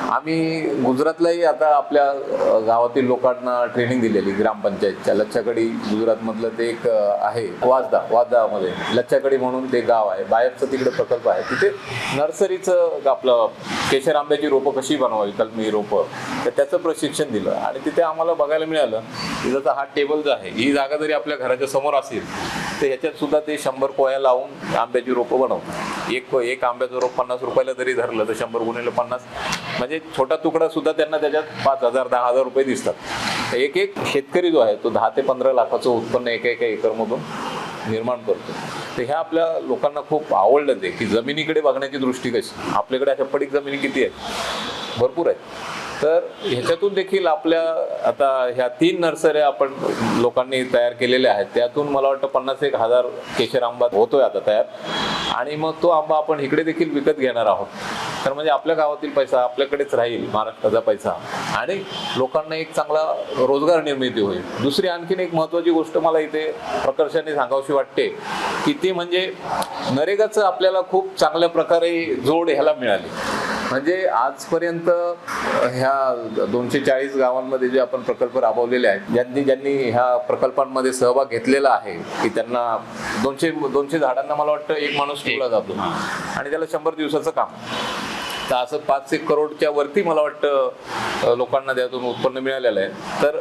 आम्ही गुजरातलाही आता आपल्या गावातील लोकांना ट्रेनिंग दिलेली ग्रामपंचायतच्या. लच्छाकडी गुजरातमधलं ते एक आहे, वाजदामध्ये लच्छाकडी म्हणून ते गाव आहे. बायफचं तिकडे प्रकल्प आहे. तिथे नर्सरीचं आपलं केशर आंब्याची रोपं कशी बनवावी, कलमी रोपं, तर त्याचं प्रशिक्षण दिलं. आणि तिथे आम्हाला बघायला मिळालं की जसं हा टेबल जो आहे, ही जागा जरी आपल्या घराच्या समोर असेल तर ह्याच्यात सुद्धा ते 100 कोया लावून आंब्याची रोपं बनवतात. एक आंब्याचं रोप 50 रुपयाला जरी धरलं तर 100 गुणिले 50 म्हणजे छोटा तुकडा सुद्धा त्यांना त्याच्यात 5,000 10,000 रुपये दिसतात. एक शेतकरी जो आहे तो 10 ते 15 लाखाचं उत्पन्न एका एकरमधून निर्माण करतो. तर ह्या आपल्या लोकांना खूप आवडलं ते की जमिनीकडे बघण्याची दृष्टी कशी. आपल्याकडे अशा पडीक जमिनी किती आहेत, भरपूर आहेत. तर ह्याच्यातून देखील आपल्या आता ह्या 3 नर्सऱ्या आपण लोकांनी तयार केलेल्या आहेत. त्यातून मला वाटतं 50,000 केशर आंबा होतोय आता तयार. आणि मग तो आंबा आपण इकडे देखील विकत घेणार आहोत. तर म्हणजे आपल्या गावातील पैसा आपल्याकडेच राहील, महाराष्ट्राचा पैसा, आणि लोकांना एक चांगला रोजगार निर्मिती होईल. दुसरी आणखीन एक महत्त्वाची गोष्ट मला इथे प्रकर्षाने सांगावीशी वाटते की ती म्हणजे नरेगाचं आपल्याला खूप चांगल्या प्रकारे जोड ह्याला मिळाली. म्हणजे आजपर्यंत ह्या 240 गावांमध्ये जे आपण प्रकल्प राबवलेले आहेत, ज्यांनी ह्या प्रकल्पांमध्ये सहभाग घेतलेला आहे की त्यांना 200 झाडांना मला वाटतं एक माणूस ठेवला जातो आणि त्याला 100 दिवसाचं काम. तर असं 5-1 करोडच्या वरती मला वाटतं लोकांना त्यातून उत्पन्न मिळालेलं आहे. तर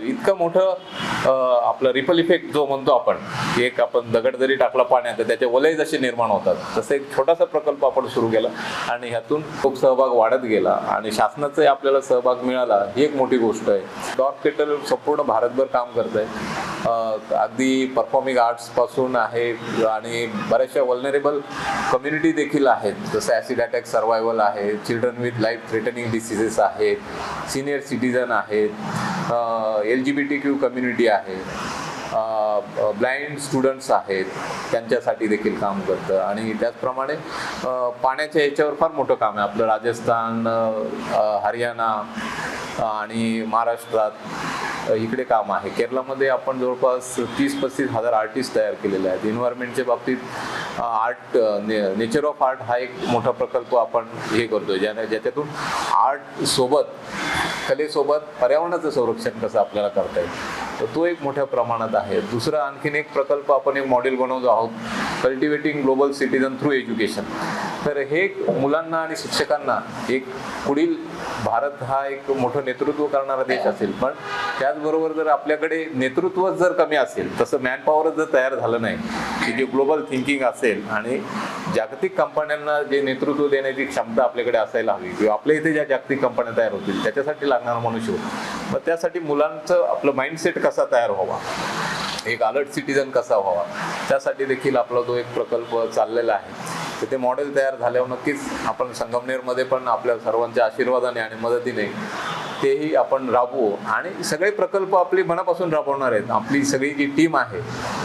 इतकं मोठं आपलं रिपल इफेक्ट जो म्हणतो आपण, की एक आपण दगड जरी टाकला पाण्यात तर त्याचे वलय जसे निर्माण होतात, तसं एक छोटासा प्रकल्प आपण सुरू केला आणि ह्यातून खूप सहभाग वाढत गेला आणि शासनाचाही आपल्याला सहभाग मिळाला. ही एक मोठी गोष्ट आहे. डॉग केटल संपूर्ण भारतभर काम करत आहे. अगदी परफॉर्मिंग आर्ट्स पासून आहे आणि बऱ्याचशा वल्नरेबल कम्युनिटी देखील आहेत, जसं ॲसिड अटॅक सर्वायवल आहे, children with life threatening diseases आहेत, सिनियर सिटीजन आहेत, LGBTQ कम्युनिटी आहे, ब्लाइंड स्टुडंट्स आहेत, त्यांच्यासाठी देखील काम करतं. आणि त्याचप्रमाणे पाण्याच्या याच्यावर फार मोठं काम आहे आपलं. राजस्थान, हरियाणा आणि महाराष्ट्रात इकडे काम आहे. केरळमध्ये आपण जवळपास 30-35 हजार आर्टिस्ट तयार केलेले आहेत. एन्व्हायरमेंटच्या बाबतीत आर्ट, नेचर ऑफ आर्ट हा एक मोठा प्रकल्प आपण हे करतोय, ज्याच्यातून आर्ट सोबत, कलेसोबत पर्यावरणाचं संरक्षण कसं आपल्याला करता येईल, तर तो एक मोठ्या प्रमाणात आहे. दुसरा आणखीन एक प्रकल्प आपण एक मॉडेल बनवतो आहोत, cultivating global citizen through education. तर हे मुलांना आणि शिक्षकांना एक पुढील भारत हा एक मोठं नेतृत्व करणारा देश असेल, पण त्याचबरोबर जर आपल्याकडे नेतृत्व जर कमी असेल, तसं मॅनपॉवरच जर तयार झालं नाही की जे ग्लोबल थिंकिंग असेल आणि जागतिक कंपन्यांना जे नेतृत्व देण्याची क्षमता आपल्याकडे असायला हवी, किंवा आपल्या इथे ज्या जागतिक कंपन्या तयार होतील त्याच्यासाठी लागणारा मनुष्य. मग त्यासाठी मुलांचं आपलं माइंडसेट कसा तयार व्हावा, एक अलर्ट सिटीजन कसा व्हावा, त्यासाठी देखील आपला तो एक प्रकल्प चाललेला आहे. तर ते मॉडेल तयार झाल्यावर नक्कीच आपण संगमनेरमध्ये पण आपल्या सर्वांच्या आशीर्वादाने आणि मदतीने तेही आपण राबवू. आणि सगळे प्रकल्प आपली मनापासून राबवणार आहेत. आपली सगळी जी टीम आहे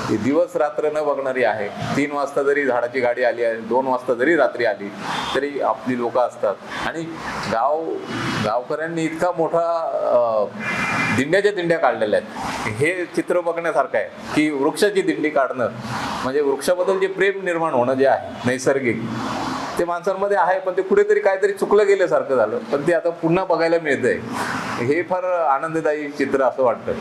ती दिवस रात्र न बघणारी आहे. 3 वाजता जरी झाडाची गाडी आली आहे, 2 वाजता जरी रात्री आली तरी आपली लोक असतात. आणि गावकऱ्यांनी इतका मोठा दिंड्याच्या दिंड्या काढलेल्या आहेत. हे चित्र बघण्यासारखं आहे की वृक्षाची दिंडी काढणं म्हणजे वृक्षाबद्दल जे प्रेम निर्माण होणं जे आहे नैसर्गिक, ते माणसांमध्ये आहे, पण ते कुठेतरी काहीतरी चुकलं गेल्यासारखं झालं, पण ते आता पुन्हा बघायला मिळतंय. हे फार आनंददायी चित्र असं वाटतं.